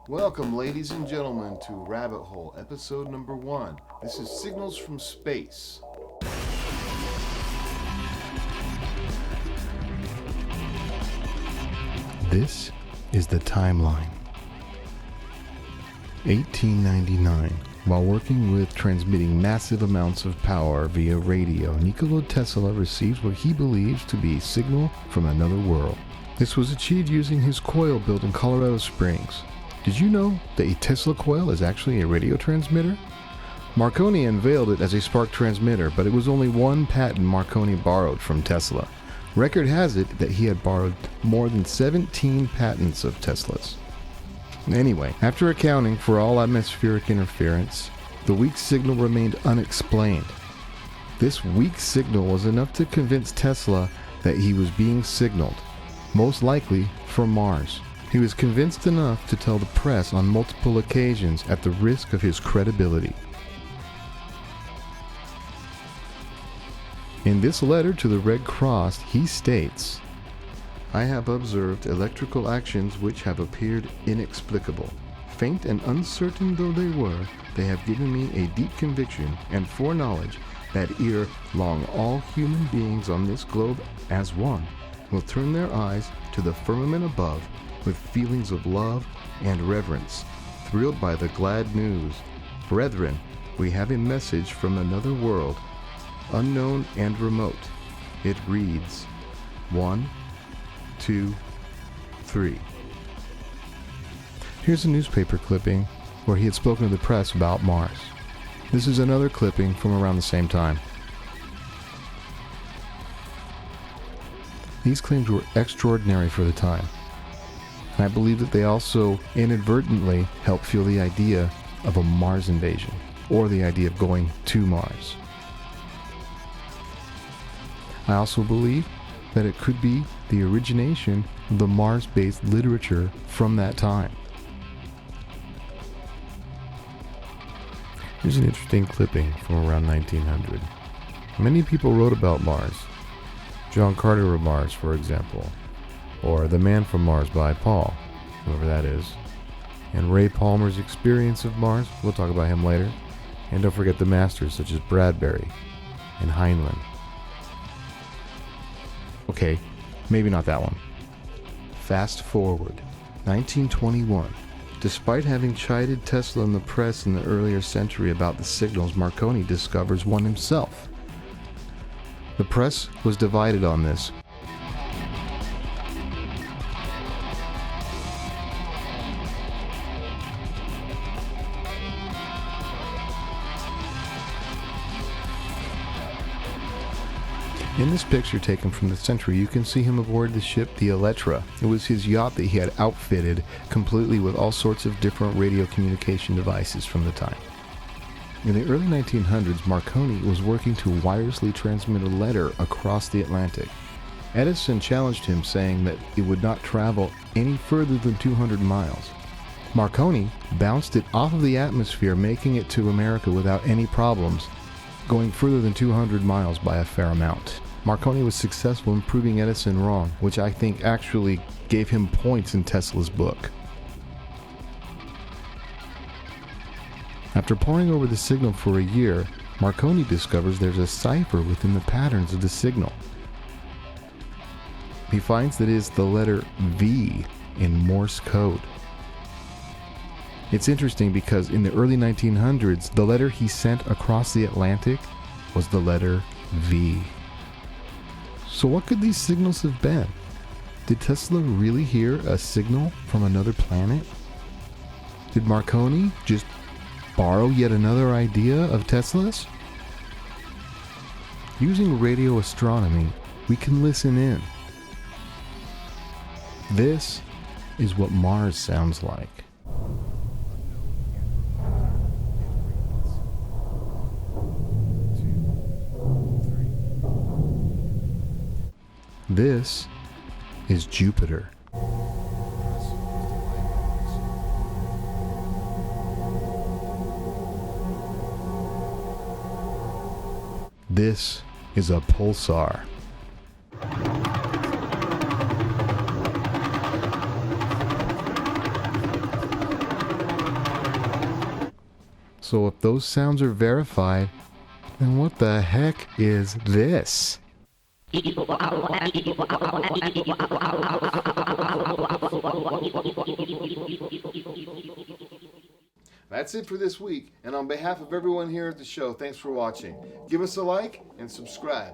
Welcome, ladies and gentlemen, to Rabbit Hole, episode number 1. This is Signals from Space. This is the timeline. 1899. While working with transmitting massive amounts of power via radio, Nikola Tesla receives what he believes to be a signal from another world. This was achieved using his coil built in Colorado Springs. Did you know that a Tesla coil is actually a radio transmitter? Marconi unveiled it as a spark transmitter, but it was only one patent Marconi borrowed from Tesla. Record has it that he had borrowed more than 17 patents of Tesla's. Anyway, after accounting for all atmospheric interference, the weak signal remained unexplained. This weak signal was enough to convince Tesla that he was being signaled, most likely from Mars. He was convinced enough to tell the press on multiple occasions at the risk of his credibility. In this letter to the Red Cross, he states, "I have observed electrical actions which have appeared inexplicable. Faint and uncertain though they were, they have given me a deep conviction and foreknowledge that ere long all human beings on this globe as one will turn their eyes to the firmament above with feelings of love and reverence, thrilled by the glad news. Brethren, we have a message from another world, unknown and remote. It reads, 1, 2, 3. Here's a newspaper clipping where he had spoken to the press about Mars. This is another clipping from around the same time. These claims were extraordinary for the time, and I believe that they also inadvertently helped fuel the idea of a Mars invasion, or the idea of going to Mars. I also believe that it could be the origination of the Mars-based literature from that time. Here's an interesting clipping from around 1900. Many people wrote about Mars. John Carter wrote Mars, for example, or The Man from Mars by Paul, whoever that is, and Ray Palmer's experience of Mars, we'll talk about him later, and don't forget the masters such as Bradbury and Heinlein. Okay, maybe not that one. Fast forward, 1921. Despite having chided Tesla in the press in the earlier century about the signals, Marconi discovers one himself. The press was divided on this. In this picture taken from the Century, you can see him aboard the ship the Elettra. It was his yacht that he had outfitted completely with all sorts of different radio communication devices from the time. In the early 1900s, Marconi was working to wirelessly transmit a letter across the Atlantic. Edison challenged him, saying that it would not travel any further than 200 miles. Marconi bounced it off of the atmosphere, making it to America without any problems, going further than 200 miles by a fair amount. Marconi was successful in proving Edison wrong, which I think actually gave him points in Tesla's book. After poring over the signal for a year, Marconi discovers there's a cipher within the patterns of the signal. He finds that it is the letter V in Morse code. It's interesting because in the early 1900s, the letter he sent across the Atlantic was the letter V. So what could these signals have been? Did Tesla really hear a signal from another planet? Did Marconi just borrow yet another idea of Tesla's? Using radio astronomy, we can listen in. This is what Mars sounds like. This is Jupiter. This is a pulsar. So if those sounds are verified, then what the heck is this? That's it for this week, and on behalf of everyone here at the show, thanks for watching. Give us a like and subscribe.